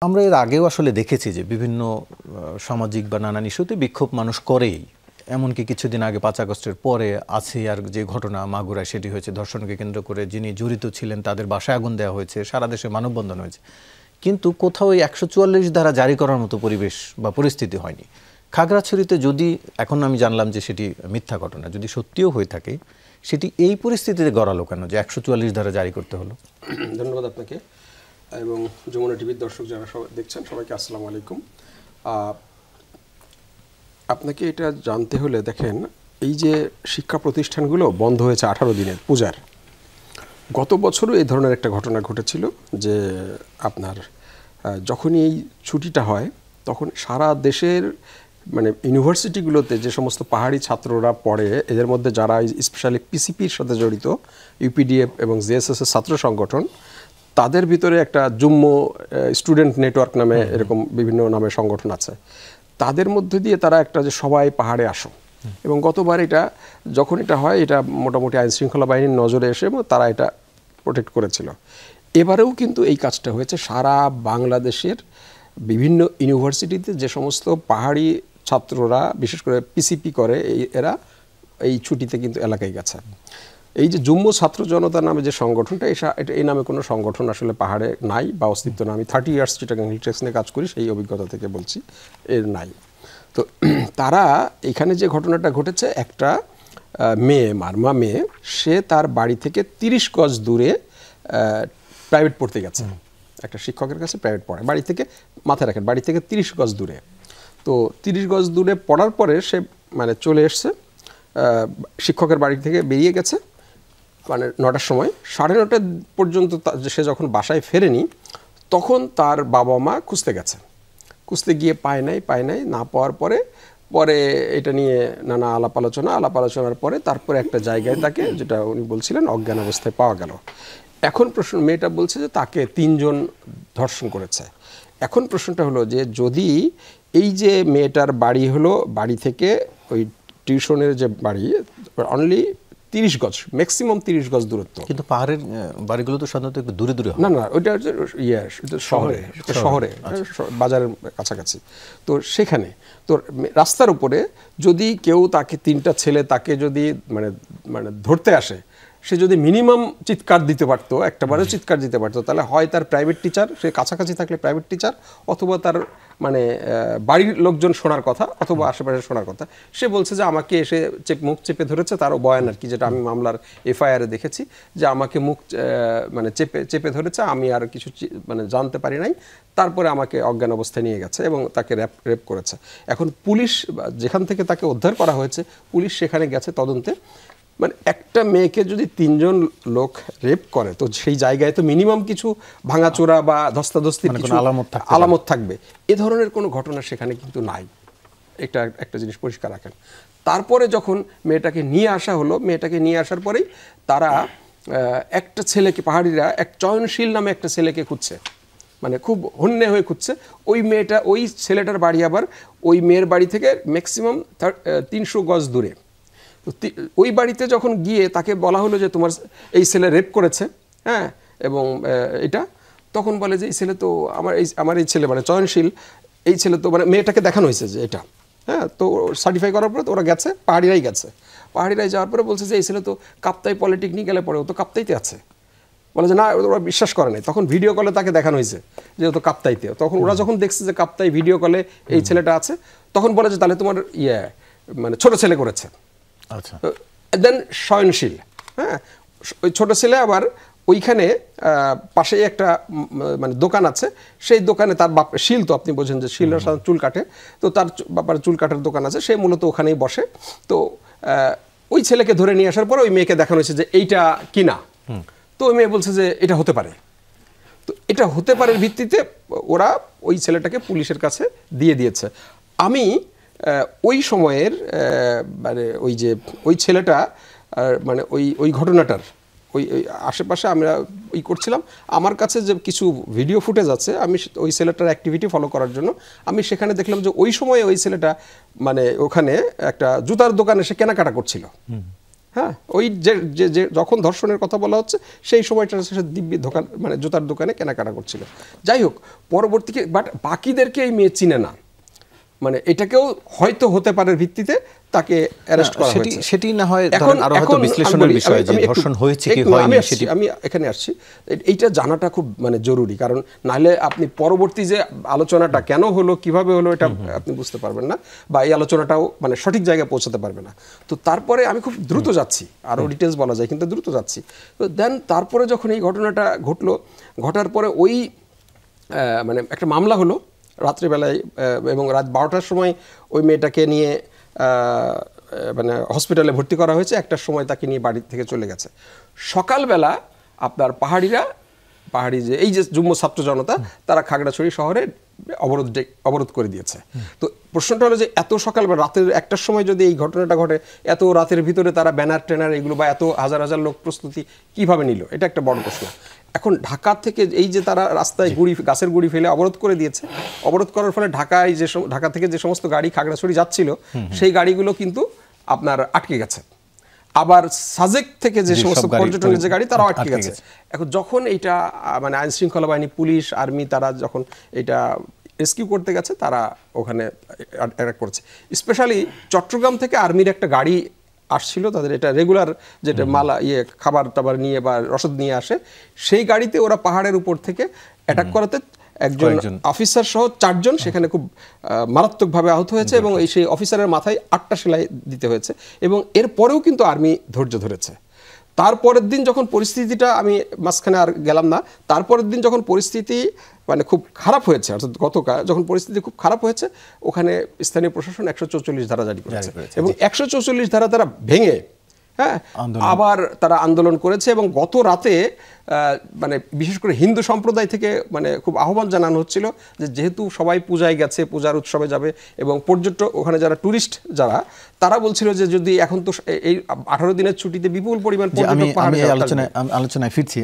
আমরা এর আগেও আসলে দেখেছি যে বিভিন্ন সামাজিক বা নানান ইস্যুতে বিক্ষোভ মানুষ করেই, এমনকি কিছুদিন আগে 5 আগস্টের পরে আর যে ঘটনা মাগুরায় সেটি হয়েছে, ধর্ষণকে কেন্দ্র করে যিনি জড়িত ছিলেন তাদের বাসায় আগুন দেওয়া হয়েছে, সারা দেশে মানববন্ধন হয়েছে, কিন্তু কোথাও এই 144 ধারা জারি করার মতো পরিবেশ বা পরিস্থিতি হয়নি। খাগড়াছড়িতে যদি, এখন আমি জানলাম যে সেটি মিথ্যা ঘটনা, যদি সত্যিও হয়ে থাকে সেটি এই পরিস্থিতিতে গড়ালো কেন যে 144 ধারা জারি করতে হলো? ধন্যবাদ আপনাকে এবং যমুনা টিভির দর্শক যারা সবাই দেখছেন সবাইকে আসসালামু আলাইকুম। আপনাকে এটা জানতে হলে দেখেন, এই যে শিক্ষা প্রতিষ্ঠানগুলো বন্ধ হয়েছে 18 দিনের পূজার, গত বছরও এই ধরনের একটা ঘটনা ঘটেছিল যে আপনার যখনই এই ছুটিটা হয় তখন সারা দেশের মানে ইউনিভার্সিটিগুলোতে যে সমস্ত পাহাড়ি ছাত্ররা পড়ে, এদের মধ্যে যারা স্পেশালি পিসিপির সাথে জড়িত, ইউপিডিএফ এবং জেএসএস এর ছাত্র সংগঠন, তাদের ভিতরে একটা জুম্ম স্টুডেন্ট নেটওয়ার্ক নামে এরকম বিভিন্ন নামে সংগঠন আছে, তাদের মধ্যে দিয়ে তারা একটা যে সবাই পাহাড়ে আসো, এবং গতবার এটা যখন এটা হয় এটা মোটামুটি আইন শৃঙ্খলা বাহিনীর নজরে এসে তারা এটা প্রোটেক্ট করেছিল। এবারেও কিন্তু এই কাজটা হয়েছে সারা বাংলাদেশের বিভিন্ন ইউনিভার্সিটিতে যে সমস্ত পাহাড়ি ছাত্ররা বিশেষ করে পিসিপি করে, এরা এই ছুটিতে কিন্তু এলাকায় গেছে। এই যে জুম্ম ছাত্র জনতা নামে যে সংগঠনটা, এটা এই নামে কোনো সংগঠন আসলে পাহাড়ে নাই বা অস্তিত্ব না। আমি 30 ইয়ার্স চিটাগাং হিলট্রেক্স নিয়ে কাজ করি, সেই অভিজ্ঞতা থেকে বলছি, এর নাই। তো তারা এখানে যে ঘটনাটা ঘটেছে, একটা মেয়ে, মারমা মেয়ে, সে তার বাড়ি থেকে 30 গজ দূরে প্রাইভেট পড়তে গেছে, একটা শিক্ষকের কাছে প্রাইভেট পড়ে, বাড়ি থেকে, মাথায় রাখেন, বাড়ি থেকে 30 গজ দূরে। তো 30 গজ দূরে পড়ার পরে সে মানে চলে এসছে, শিক্ষকের বাড়ি থেকে বেরিয়ে গেছে মানে 9টার সময়, 9:30 পর্যন্ত সে যখন বাসায় ফেরেনি তখন তার বাবা মা খুঁজতে গেছে, খুঁজতে গিয়ে পায় নাই, না পাওয়ার পরে এটা নিয়ে নানা আলাপ আলোচনার পরে তারপরে একটা জায়গায় তাকে, যেটা উনি বলছিলেন, অজ্ঞান অবস্থায় পাওয়া গেল। এখন প্রশ্ন, মেয়েটা বলছে যে তাকে 3 জন ধর্ষণ করেছে। এখন প্রশ্নটা হলো যে যদি এই যে মেয়েটার বাড়ি হলো, বাড়ি থেকে ওই টিউশনের যে বাড়ি অনলি 30 গজ, ম্যাক্সিমাম 30 গজ দূরত্ব, কিন্তু পাহাড়ের বাড়িগুলো তো সাধারণত একটু দূরে দূরে হয়। না, ওইটা হচ্ছে শহরে বাজারের কাছাকাছি। তো সেখানে তো রাস্তার উপরে যদি কেউ তাকে, 3টা ছেলে তাকে যদি মানে ধরতে আসে, সে যদি মিনিমাম চিৎকার দিতে পারতো, একটাবারও চিৎকার দিতে পারতো, তাহলে হয় তার প্রাইভেট টিচার, সে কাছাকাছি থাকলে প্রাইভেট টিচার, অথবা তার মানে বাড়ির লোকজন শোনার কথা, অথবা আশেপাশে শোনার কথা। সে বলছে যে আমাকে এসে মুখ চেপে ধরেছে, তারও বয়ান আর কি, যেটা আমি মামলার এফআইআরে দেখেছি, যে আমাকে মুখ মানে চেপে ধরেছে, আমি আর কিছু মানে জানতে পারি নাই, তারপরে আমাকে অজ্ঞান অবস্থায় নিয়ে গেছে এবং তাকে রেপ করেছে। এখন পুলিশ, যেখান থেকে তাকে উদ্ধার করা হয়েছে, পুলিশ সেখানে গেছে তদন্তে। মানে একটা মেয়েকে যদি 3 জন লোক রেপ করে, তো সেই জায়গায় তো মিনিমাম কিছু ভাঙাচোরা বা ধস্তাধস্তির কিছু আলামত থাকবে। এ ধরনের কোনো ঘটনা সেখানে কিন্তু নাই, একটা জিনিস পরিষ্কার রাখেন। তারপরে যখন মেয়েটাকে নিয়ে আসা হলো, মেয়েটাকে নিয়ে আসার পরেই তারা একটা ছেলেকে, পাহাড়িরা এক চয়নশীল নামে একটা ছেলেকে খুঁজছে, মানে খুব হন্যে হয়ে খুঁজছে। ওই ছেলেটার বাড়ি আবার ওই মেয়ের বাড়ি থেকে ম্যাক্সিমাম 300 গজ দূরে। ওই বাড়িতে যখন গিয়ে তাকে বলা হলো যে তোমার এই ছেলে রেপ করেছে, হ্যাঁ, এবং এটা, তখন বলে যে এই ছেলে তো আমার এই ছেলে মানে চয়নশীল, এই ছেলে তো মানে মেয়েটাকে দেখানো হয়েছে যে এটা, হ্যাঁ, তো সার্টিফাই করার পরে তো ওরা গেছে, পাহাড়িরাই যাওয়ার পরে বলছে যে এই ছেলে তো কাপ্তাই পলিটেকনিক্যালে পড়ে, ও তো কাপ্তাইতে আছে। বলে যে না, ওরা বিশ্বাস করে নাই। তখন ভিডিও কলে তাকে দেখানো হয়েছে যে ও তো কাপ্তাইতে। তখন ওরা যখন দেখছে যে কাপ্তাই ভিডিও কলে এই ছেলেটা আছে, তখন বলে যে তাহলে তোমার মানে ছোট ছেলে করেছে। আচ্ছা, দেন সয়নশীল, হ্যাঁ, ওই ছোট ছেলে আবার ওইখানে পাশেই একটা মানে দোকান আছে, সেই দোকানে তার বাপ শিল, তো আপনি বোঝেন যে শিলরা সাধারণত চুল কাটে, তো তার বাবার চুল কাটার দোকান আছে, সে মূলত ওখানেই বসে। তো ওই ছেলেকে ধরে নিয়ে আসার পর ওই মেয়েকে দেখানো হয়েছে যে এইটা কিনা, তো ওই মেয়ে বলছে যে এটা হতে পারে। তো এটা হতে পারে ভিত্তিতে ওরা ওই ছেলেটাকে পুলিশের কাছে দিয়ে দিয়েছে। আমি ওই সময়ের মানে ওই ছেলেটা মানে ওই ঘটনাটার ওই আশেপাশে আমরা করছিলাম, আমার কাছে যে কিছু ভিডিও ফুটেজ আছে, আমি ওই ছেলেটার অ্যাক্টিভিটি ফলো করার জন্য আমি সেখানে দেখলাম যে ওই সময়ে ওই ছেলেটা মানে ওখানে একটা জুতার দোকানে সে কেনাকাটা করছিল, হ্যাঁ, ওই যে যখন ধর্ষণের কথা বলা হচ্ছে সেই সময়টা সে দিব্যি দোকান মানে জুতার দোকানে কেনাকাটা করছিল। যাই হোক, পরবর্তীকে বাট বাকিদেরকে এই মেয়ে চিনে না, মানে এটাকেও হয়তো হতে পারে ভিত্তিতে তাকে অ্যারেস্ট করা হয়েছে। সেটি না হয় ধরেন আরো হয়তো বিশ্লেষণের বিষয় যে ধর্ষণ হয়েছে কি হয়নি সেটি আমি এখানে আসছি। এইটা জানাটা খুব মানে জরুরি, কারণ নাহলে আপনি পরবর্তী যে আলোচনাটা কেন হলো কিভাবে হলো এটা আপনি বুঝতে পারবেন না, বা এই আলোচনাটাও মানে সঠিক জায়গায় পৌঁছাতে পারবে না। তো তারপরে আমি খুব দ্রুত যাচ্ছি, আরও ডিটেলস বলা যায় কিন্তু দ্রুত যাচ্ছি। তো দেন তারপরে যখন এই ঘটনাটা ঘটলো, ঘটার পরে ওই মানে একটা মামলা হলো রাত্রিবেলায়, এবং রাত 12টার সময় ওই মেয়েটাকে নিয়ে মানে হসপিটালে ভর্তি করা হয়েছে। একটার সময় তাকে নিয়ে বাড়ি থেকে চলে গেছে। সকালবেলা আপনার পাহাড়ি যে এই যে যুগ্ম ছাত্র জনতা, তারা খাগড়াছড়ি শহরে অবরোধ করে দিয়েছে। তো প্রশ্নটা হলো যে এত সকালবেলা রাতের 1টার সময় যদি এই ঘটনাটা ঘটে, এত রাতের ভিতরে তারা ব্যানার ট্যানার এগুলো বা এত হাজার হাজার লোক প্রস্তুতি কিভাবে নিল, এটা একটা বড় প্রশ্ন। এখন ঢাকা থেকে এই যে তারা রাস্তায় গাছের গুঁড়ি ফেলে অবরোধ করে দিয়েছে, অবরোধ করার ফলে ঢাকা থেকে যে সমস্ত গাড়ি খাগড়াছড়ি যাচ্ছিল সেই গাড়িগুলো কিন্তু আপনার আটকে গেছে। আবার সাজেক থেকে যে সমস্ত পর্যটনের যে গাড়ি তারাও আটকে গেছে। এখন যখন এইটা মানে আইন শৃঙ্খলা বাহিনী, পুলিশ, আর্মি তারা যখন এটা রেস্কিউ করতে গেছে, তারা ওখানে অ্যাটাক করছে। স্পেশালি চট্টগ্রাম থেকে আর্মির একটা গাড়ি আসছিল, তাদের এটা রেগুলার যেটা খাবার টাবার নিয়ে বা রসদ নিয়ে আসে, সেই গাড়িতে ওরা পাহাড়ের উপর থেকে অ্যাটাক করাতে একজন অফিসার সহ 4 জন সেখানে খুব মারাত্মকভাবে আহত হয়েছে, এবং সেই অফিসারের মাথায় 8টা সেলাই দিতে হয়েছে। এবং এরপরেও কিন্তু আর্মি ধৈর্য ধরেছে। তারপরের দিন যখন পরিস্থিতিটা, আমি মাঝখানে আর গেলাম না, তারপরের দিন যখন পরিস্থিতি মানে খুব খারাপ হয়েছে, অর্থাৎ গতকাল যখন পরিস্থিতি খুব খারাপ হয়েছে, ওখানে স্থানীয় প্রশাসন 144 ধারা জারি করেছে, এবং 144 ধারা তারা ভেঙে আবার তারা আন্দোলন করেছে। এবং গত রাতে মানে বিশেষ করে হিন্দু সম্প্রদায় থেকে মানে খুব আহ্বান জানানো হচ্ছিল যে যেহেতু সবাই পূজায় গেছে, পূজার উৎসবে যাবে, এবং পর্যটক ওখানে যারা টুরিস্ট যারা, তারা বলছিল যে যদি এখন তো এই 18 দিনের ছুটিতে বিপুল পরিমাণ পর্যটক পাহাড়ে, আলোচনায় ফিরছি।